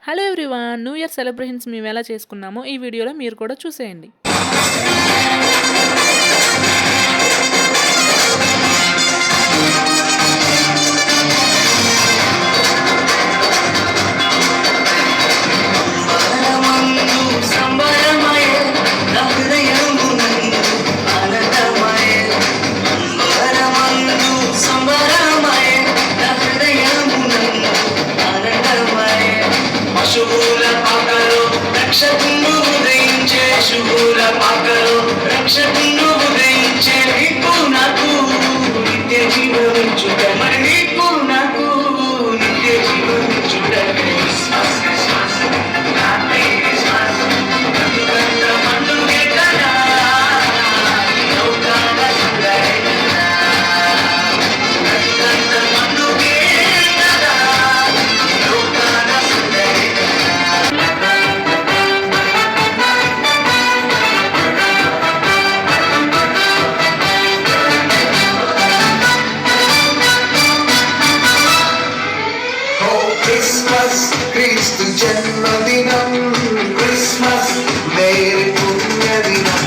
Hello everyone! New year celebrations మేము ఎలా చేసుకున్నామో ఈ వీడియోలో మీరు కూడా చూసేయండి. శుభుల పాకలో రక్షకుడు ఉదయించే, శుభుల పాకలో రక్షకుడు ఉదయించే, నీకు నాకు నిత్య జీవమిచ్చుట, మరి నీకు నాకు నిత్య జీవమిచ్చుట. క్రిస్మస్ క్రిస్మస్ హ్యాపీ క్రిస్మస్, బ్రతుకంత పండుగే కదా, లోకాల సుందరి కదా, బ్రతుకంత పండుగే కదా, లోకాల సుందరి కదా. క్రిస్మస్ క్రీస్తు జన్మదినం, క్రిస్మస్ మేరీ పుణ్యదినం,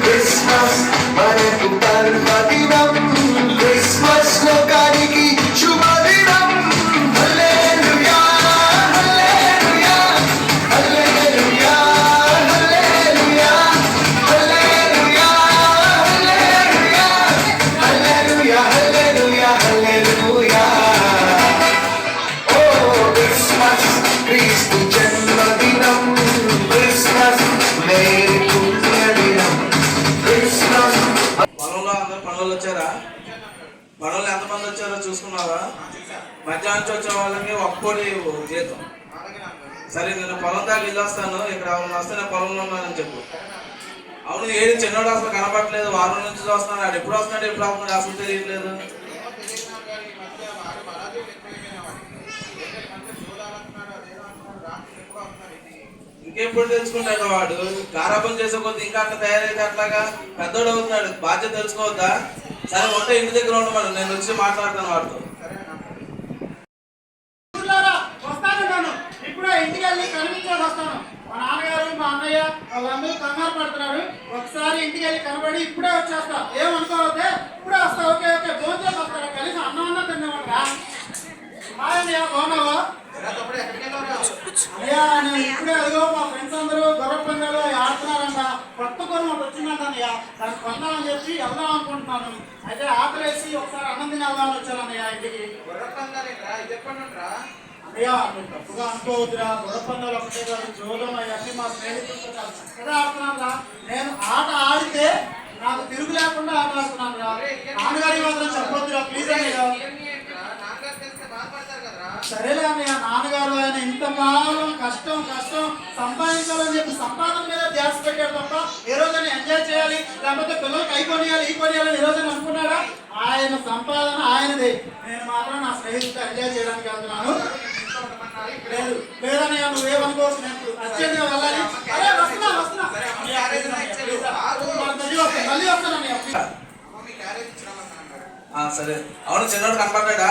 క్రిస్మస్ మనకు పర్వదినం, క్రిస్మస్ లోకానికి శుభదినం. హల్లెలూయా హల్లెలూయా హల్లెలూయా హల్లెలూయా హల్లెలూయా హల్లెలూయా హల్లెలూయా హల్లెలూయా. క్రిస్మస్ క్రీస్తు జన్మదినం, క్రిస్మస్ మేరీ పుణ్యదినం, క్రిస్మస్. పొలంలో అందరు పనులు వచ్చారా? పనులు ఎంతమంది వచ్చారో చూసుకున్నావా? మధ్యాహ్నం నుంచి వచ్చే వాళ్ళకి ఒక్కోటి జీతం. సరే, నేను పొలం దాకా వెళ్ళి వస్తాను, ఇక్కడ అవును వస్తే నేను పొలంలో ఉన్నానని చెప్పు. అవును, ఏది చిన్నోడు అసలు కనపడలేదు, వారం నుంచి చూస్తున్నాడు. ఆడు ఎప్పుడు వస్తున్నాడు ఎప్పుడు వస్తున్నాడు అసలు తెలియట్లేదు. ఇంకెప్పుడు తెలుసుకుంటాడు వాడు? గారాబం చేసే కొద్ది ఇంకా అట్లా తయారైతే అట్లాగా పెద్దోడు అవుతున్నాడు. బాధ్యత తెలుసుకోవద్దా? సరే ఉంటే ఇంటి దగ్గర ఉండమను, నేను వచ్చి మాట్లాడతాను వాడితో. ఇప్పుడే ఇంటికి వెళ్ళి కనిపించేది వస్తాను. మా నాన్నగారు మా అన్నయ్య వాళ్ళందరూ కంగారు పడుతున్నారు. ఒకసారి ఇంటికి వెళ్ళి కనబడి ఇప్పుడే వచ్చేస్తా. ఏమనుకోవద్దే, ఇప్పుడే వస్తా. ఓకే ఓకే, భోజనం చేసి వస్తారా? కలిసి అన్నం అన్నా తిన్నామంటా. హాయ్ అన్నయ్య, బాగున్నావా? అయ్యా, నేను ఇప్పుడే అదిగో మా ఫ్రెండ్స్ అందరూ గొర్రె పందాలు ఆడుతున్నారంట. కొత్త గొర్రె ఒకటి వచ్చిందంట అన్నయ్య, దాన్ని కొందామని చెప్పి వెళ్దాం అనుకుంటున్నాను. అయితే ఆకలేసి ఒకసారి అన్నం తిని వెళ్దామని వచ్చాను అన్నయ్య ఇంటికి. గొర్రె పందాలు చెప్పండి. అయ్యా, నువ్వు తప్పుగా అనుకోవద్దురా. గొర్రె పందాలు ఒకటే కాదు, జోదం అవన్నీ మా స్నేహితులతో చాలా చక్కగా ఆడుతున్నాను రా. నేను ఆట ఆడితే నాకు తిరుగు లేకుండా ఆట ఆడుతున్నాను రా. నాన్నగారి మాత్రం చెప్పొద్దురా ప్లీజ్ అన్నయ్య. సరేలే అన్నయ్య, నాన్నగారు ఆయన ఇంత కాలం కష్టం సంపాదించాలని చెప్పి సంపాదన మీద ధ్యాస పెట్టాడు తప్ప ఏ రోజైనా ఎంజాయ్ చేయాలి, లేకపోతే పిల్లలకి అయి కొనియాలి ఈ కొనియాలని ఏ రోజైనా అనుకున్నాడా? ఆయన సంపాదన ఆయనదే. నేను మాత్రం నా స్నేహితులతో ఎంజాయ్ చేయడానికి వెళ్తున్నాను. లేదు లేదన్నయ్య, నువ్వేమనుకోవచ్చు, నేను అర్జెంట్గా వెళ్ళాలి. అరే వస్తున్నా మళ్ళీ వస్తానన్నయ్య. సరే. అవును, చిన్నోడు కనపడ్డా?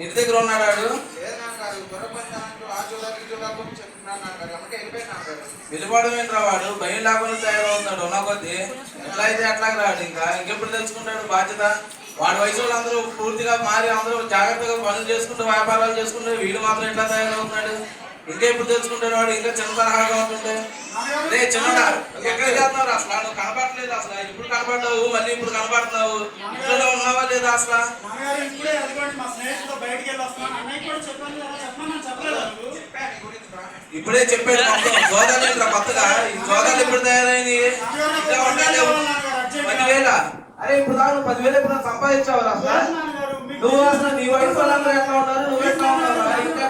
ఇంటి దగ్గర ఉన్నాడు వాడు. వెళ్ళిపోవడం ఏంట్రా వాడు? భయం లేకుండా తయారవుతున్నాడు ఉన్న కొద్ది. ఎట్లా అయితే అట్లా రాడు. ఇంకెప్పుడు తెలుసుకుంటాడు బాధ్యత? వాడి వయసు వాళ్ళందరూ పూర్తిగా మారి అందరూ జాగ్రత్తగా పనులు చేసుకుంటూ వ్యాపారాలు చేసుకుంటూ, వీడు మాత్రం ఎట్లా తయారవుతున్నాడు? ఇంకా ఎప్పుడు తెలుసుకుంటాడు వాడు? ఇంకా చిన్న తరహాగా ఉంటుంటే. రే చిన్నడా, ఎక్కడికి వెళ్తున్నావు అసలు? నువ్వు కనపడలేదు అసలు. ఇప్పుడు కనపడ్డావు, మళ్ళీ ఇప్పుడు కనపడుతున్నావు. ఇంట్లో ఉన్నావా లేదా అసలు? ఇప్పుడే చెప్పాడు మొత్తం. జోదాలు ఏంట్రా కొత్తగా? ఈ జోదాలు ఎప్పుడు తయారైంది? ఇంకా ఉండాలి 10,000. అరే ఇప్పుడు దాకా 10,000 ఎప్పుడు సంపాదించావు అసలు? నువ్వు అసలు నీ వయసు వాళ్ళందరూ ఎట్లా ఉన్నారు, నువ్వు ఎట్లా ఉన్నావు? ఇంకా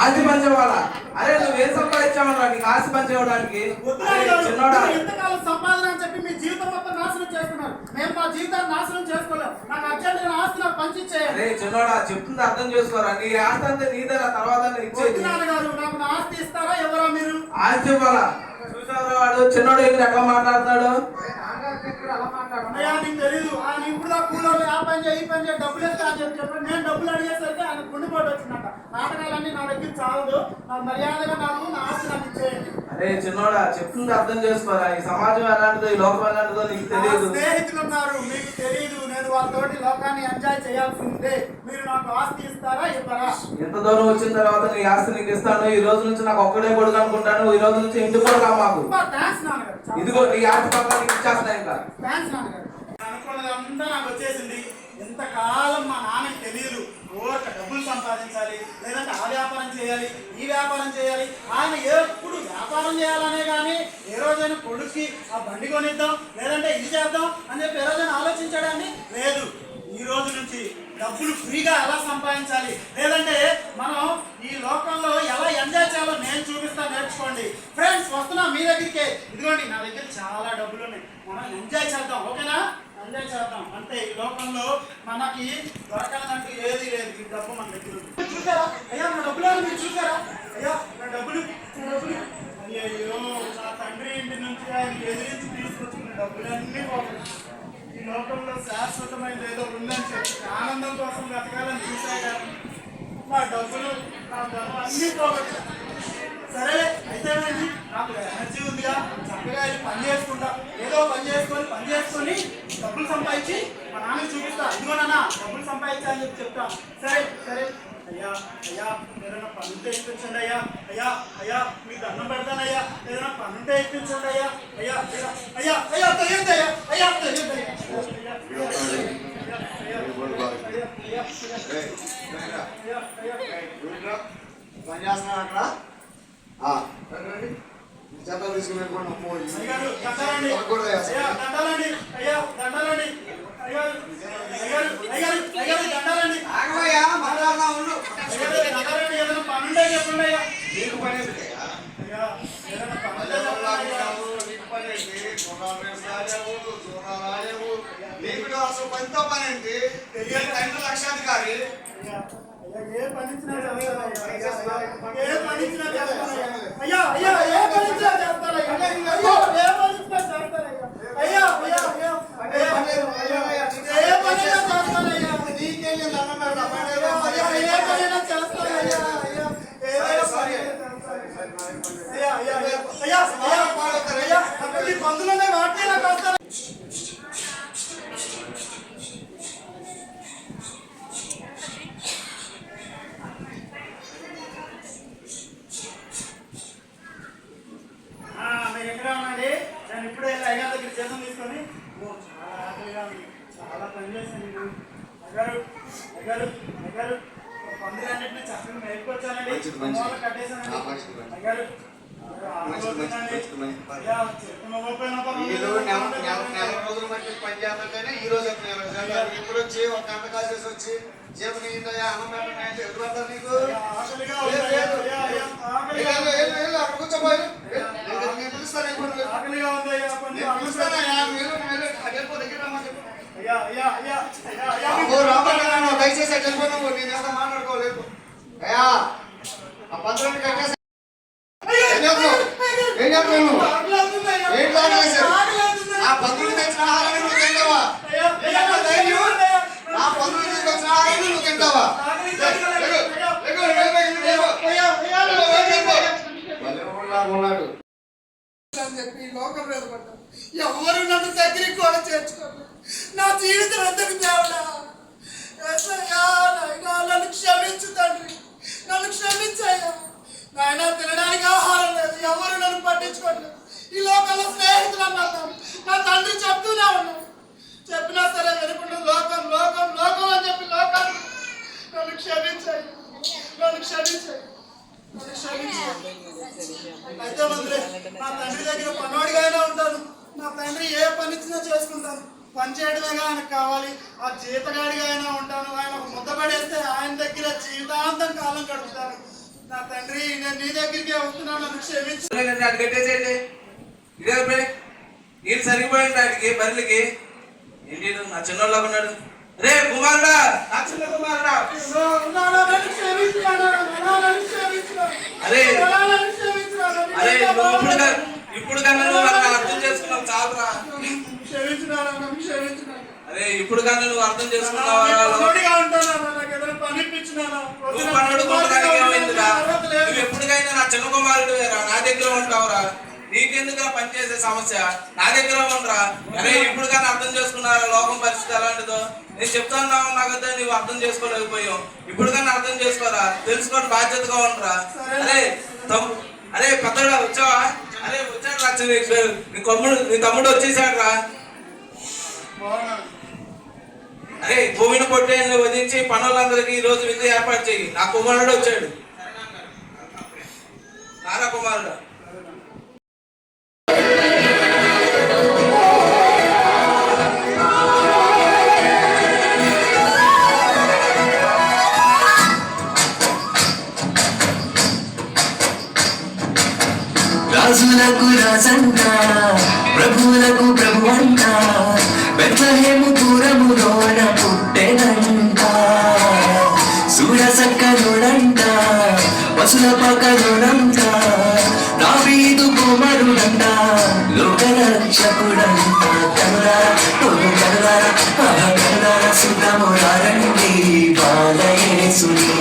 ఆస్తి పంచేవాళ్ళ? అరే నువ్వేం సంపాదించావన్నా నీకు ఆస్తి పంచేవడానికి? చిన్నోడా, సంపాదన అని చెప్పి మీ జీవితం మొత్తం నాశనం చేస్తున్నారు. మేము మా జీవితాన్ని నాశనం చేసుకోలేము. నాకు అర్జెంట్ ఆస్తి నాకు పంచిచ్చేయాలి. అరే చిన్నోడా, చెప్తుంది అర్థం చేసుకోరా. నీ ఆస్తి అంతా నీదేనా? తర్వాత ఇచ్చేది. నాకు నా ఆస్తి ఇస్తారా? ఎవరా మీరు? ఆస్తి ఇవ్వాలా? చూసావరా వాడు చిన్నోడు ఎక్కడ ఎట్లా మాట్లాడుతున్నాడు? ఎక్కడ అలా మాట్లాడు. అన్నయ్య నీకు తెలీదు ఆయన ఇప్పుడు దా కూలోళ్ళు ఆ పని చేయి ఈ పని చేయి డబ్బులు ఇస్తా అని చెప్పాడు. నేను డబ్బులు అడిగేసరికి ఆయన గుండెపోటు వచ్చిందంట. నాటకాలన్నీ నా దగ్గర చాలదు, నాకు మర్యాదగా నాకు నా ఆస్తి నాకు ఇచ్చేయండి. అరే చిన్నోడా చెప్తుంది అర్థం చేసుకోరా. ఈ సమాజం ఎలాంటిదో ఈ లోకం ఎలాంటిదో నీకు తెలియదు. స్నేహితులు ఉన్నారు, మీకు తెలియదు. నేను వాళ్ళతోటి లోకాన్ని ఎంజాయ్ చేయాల్సిందే. మీరు నాకు ఆస్తి ఇస్తారా ఇవ్వరా? ఎంత దూరం వచ్చిన తర్వాత నీ ఆస్తి నీకు ఇస్తాను. ఈ రోజు నుంచి నాకు ఒక్కడే కొడుకు అనుకుంటాను. ఈ రోజు నుంచి ఇంటి కూడా మాకు థ్యాంక్స్ నాన్నగారు. ఇదిగో నీ ఆస్తి పక్కన నీకు ఇచ్చేస్తా. ఇంకా థ్యాంక్స్ నాన్నగారు. అనుకున్నదంతా నాకు వచ్చేసింది. ఎంతకాలం మా నాన్నకి తెలియదు. ఓరక డబ్బులు సంపాదించాలి, లేదంటే ఆ వ్యాపారం చేయాలి, ఈ వ్యాపారం చేయాలి. ఆయన ఎప్పుడు వ్యాపారం చేయాలనే కానీ ఏ రోజైనా కొడుక్కి ఆ బండి కొనిద్దాం, లేదంటే ఇది చేద్దాం అని చెప్పి ఏ రోజైనా ఆలోచించడాన్ని లేదు. ఈ రోజు నుంచి డబ్బులు ఫ్రీగా ఎలా సంపాదించాలి, లేదంటే మనం ఈ లోకంలో ఎలా ఎంజాయ్ చేయాలో నేను చూపిస్తా, నేర్చుకోండి. ఫ్రెండ్స్ వస్తున్నా మీ దగ్గరికే. ఇదిగోండి నా దగ్గర చాలా డబ్బులు ఉన్నాయి, మనం ఎంజాయ్ చేద్దాం. ఓకేనా? ఎంజాయ్ చేద్దాం. అంటే ఈ లోకంలో మనకి దొరకదంటూ ఏది లేదు. ఈ డబ్బు మన దగ్గర ఉంది. చూసారా అయ్యా నా డబ్బులు మీరు చూసారా? అయ్యా నా డబ్బులు అయ్యో నా తండ్రి ఇంటి నుంచి ఆయన ఎదిరించి తీసుకొచ్చుకున్న డబ్బులన్నీ పోతాయి. ఈ లోకంలో శాశ్వతమైనది ఏదో ఉందని చెప్పి ఆనందం కోసం బ్రతకాలని చూసా కానీ నా డబ్బులు నా ధనం అన్నీ పోగొట్టా. సరే అయితే నాకు ఎనర్జీ ఉందిగా, చక్కగా వెళ్ళి పని చేసుకుంటా. ఏదో పని చేసుకొని డబ్బులు సంపాదించి మా నాన్నకి చూపిస్తా. ఇదిగోనన్నా డబ్బులు సంపాదించా అని చెప్పి చెప్తా. సరే సరే అయ్యా అయ్యా ఏదైనా పనుంటే ఇప్పించండి అయ్యా. అయ్యా అయ్యా మీకు దండం పెడతానయ్యా. ఏదైనా పనుంటే ఇప్పించండి అయ్యా. అయ్యా అయ్యా అయ్యా అయ్యా తెలియదు అయ్యా. అయ్యా తెలియదు అయ్యా. పని చేస్తున్నాడు అక్కడ. చేతలు తీసుకుని అయ్యారు దండాలండి. అయ్యా దండాలండి. అయ్యా దండాలండి. అయ్యారు అయ్యారు అయ్యారు అయ్యారు దండాలండి. ఆగమయ్యా మాట్లాడుతా ఉండు. అయ్యారు దండాలండి. ఏదైనా పనుంటే చెప్పండి అయ్యా. నీకు పని అయ్యా ఏదైనా పనుంటే చెప్పండి అయ్యా. నీకు పని ఏంటి? నీకు అసలు పనితో పని ఏంటి? తెలియదు. 2 లక్షాధికారి. అయ్యా అయ్యా ఏ పని ఇచ్చినా చేస్తానయ్యా. ఏ పని ఇచ్చినా చేస్తానయ్యా. అయ్యా అయ్యా ఏ పని ఇచ్చినా చేస్తానయ్యా. అయ్యో ఏ పని ఇచ్చినా చేస్తానయ్యా. అయ్యా అయ్యా అయ్యా అయ్యా అయ్యా ఏ పనైనా చేస్తానయ్యా. నీకేం దండం పెడతా పని అయ్యా ఏ పనైనా చేస్తానయ్యా. అయ్యా ఏదైనా పని అయ్యా అయ్యా అయ్యా అయ్యా అయ్యా అక్కడ ఈ పందులనే వాటినే నాకు వస్తాను. మీరు ఎక్కడ ఉన్నాండి? నేను ఇప్పుడే అయ్యగారి దగ్గర జీతం తీసుకొని చాలా ఆకలిగా ఉంది, చాలా పని చేశాను. అయ్యారు అయ్యారు అయ్యారు పందులన్నింటినీ చక్కగా మేలుకొచ్చానండి. కట్టేశానండి. అయ్యారు అయ్యా చెప్తున్నా నెల రోజులు మట్టి పని చేస్తుంటేనే ఈ రోజు ఇప్పుడు వచ్చి ఒక గంట కాసేసి వచ్చి జీతం నిందయ్యా అన్నం పెట్టండి ఎదురు పడతారు నీకు. ఆకలిగా అక్కడ కూర్చోపోయి పిలుస్తాను. ఆకలిగా ఉందయ్యా. అయ్యా అయ్యా అయ్యా అయ్యా దయచేసి వెళ్ళిపోయినావు. నేను ఎంత మాట్లాడుకోలేదు. అయ్యా ఆ పంతులని కట్టేసి ఏం చెప్తావు? ఆ పంతులు తెచ్చిన ఆహారాన్ని నువ్వు తింటావా? ఆ పంతులు తీసుకొచ్చిన ఆహారాన్ని నువ్వు తింటావా? ఉన్నాడు అని చెప్పి ఈ లోకం మీద పడ్డాను. ఎవరు నన్ను దగ్గరికి కూడా చేర్చుకోలేదు. నా జీవితం ఎందుకు దేవుడా? నన్ను క్షమించు తండ్రి, నన్ను క్షమించయ్యా. నాయన తినడానికి ఆహారం లేదు, ఎవరు నన్ను పట్టించుకోలేదు. ఈ లోకంలో స్నేహితులు అన్నారు, నా తండ్రి చెప్తూనే ఉన్నాడు. చెప్పినా సరే వినకుండా లోకం లోకం లోకం అని చెప్పి లోకాన్ని నన్ను క్షమించాయి, నన్ను క్షమించాయి, నన్ను క్షమించాయి. అయితే మంత్రి నా తండ్రి దగ్గర పనోడిగానే ఉంటాను. నా తండ్రి ఏ పని ఇచ్చినా చేసుకుంటాను. పని చేయడమేగా ఆయనకు కావాలి. ఆ జీతగాడిగా అయినా ఉంటాను. ఆయన ఒక ముద్ద పడేస్తే ఆయన దగ్గర జీవితాంతం కాలం గడుపుతాను. నా తండ్రి నేను నీ దగ్గరికే వస్తున్నాను, నన్ను క్షమించు. కట్టేసేయండి. ఇదే నీళ్ళు సరిగిపోయింది వాటికి బర్రెలకి. ఏంటి నా చిన్నోళ్ళగా ఉన్నాడు. రే కుమారుడా, నా చిన్న కుమారుడా, అరే అరే ఇప్పుడు కన్నా నువ్వు అర్థం చేసుకున్నావు చాలురా. క్షమించినారా నన్ను క్షమించినారా అరే ఇప్పుడు కానీ నువ్వు అర్థం చేసుకున్నావా తోడుగా ఉంటానా నాకు ఏదైనా పని ఇప్పించినారా నువ్వు పన్నడు కొట్టడానికి ఏమైందిరా నువ్వు ఎప్పటికైనా నా చిన్న కుమారుడు వేరా నా దగ్గర ఉంటావురా నీకెందుకురా పనిచేసే సమస్య నా దగ్గర ఉండరా అరే ఇప్పుడు కానీ అర్థం చేసుకున్నారా లోకం పరిస్థితి ఎలాంటిదో నేను చెప్తాను నాకైతే నువ్వు అర్థం చేసుకోలేకపోయావు ఇప్పుడు కానీ అర్థం చేసుకోరా తెలుసుకొని బాధ్యతగా ఉండరా అరే అరే పెద్దగా వచ్చావా అరే వచ్చాడు రా నీ తమ్ముడు వచ్చేసాడు రా అరే భూమిని పొట్టేళ్ళని వదిలించి పనులందరికీ ఈ రోజు విందు ఏర్పాటు చెయ్యి నా కుమారుడు వచ్చాడు నారా కుమారుడు రాజులకు రాజంట ప్రభువులకు ప్రభు అంట బెత్లెహేము పురములోన పుట్టెనంట సూరసక్కనుడంట పశుల పకనుడంట దావీదు కుమారుడంట లోకరక్షకుడంట కనులారా సుతమురారండి బాలయేసుని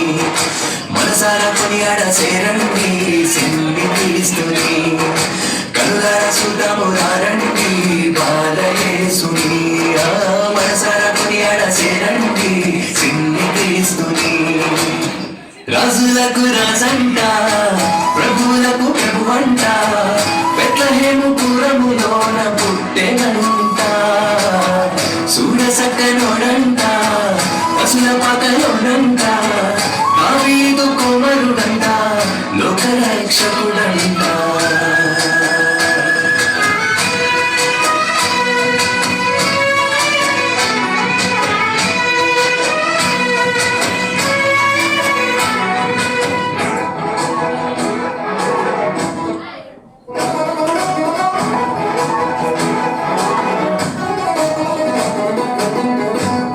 మనసారా కొనియాడ సేరండి సింగి తీస్తుని కనులారా సుతమురారండి బాలయేసుని మనసారా కొనియాడ సేరండి సింగి తీస్తుని రాజులకు రాజంట ప్రభువులకు ప్రభువంట బెత్లెహేము పురములోన పుట్టెనంట సూరసక్కనోడంట పశుల పాకలోడంట దావీదు కుమారుడంట లోకరక్షకుడంట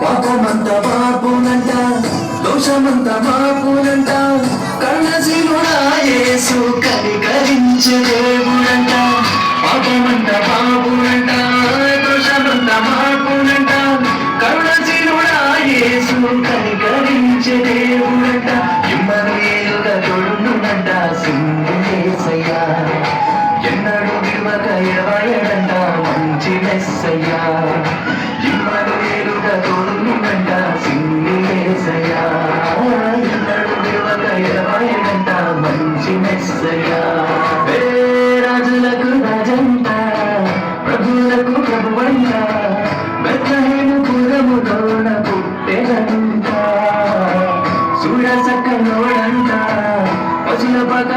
పాపమంత పాపునంట దోషమంత మాపునంట కర్ణశీలుడా యేసు కనికరించే దేవుడంట పాపమంత పాపునంట దోషమంత మాపునంట కర్ణశీలుడా యేసు కనికరించే దేవుడంట ఇమ్మనుయేలుగా తోడుండునంట సింహేసయ్యా ఎన్నడూ విలువక ఎడవాయడంట మంచి మెస్సయ్యా ఇమ్మనుయేలుగా తోడుండునంట సింహేసయ్యా ఎన్నడూ విలువక ఎడవాయడంట మంచి మెస్సయ్యా రాజులకు రాజంట ప్రభువులకు ప్రభువంట బెత్లెహేము పురములోన పుట్టెనంట సూరసక్కనోడంట పశుల పక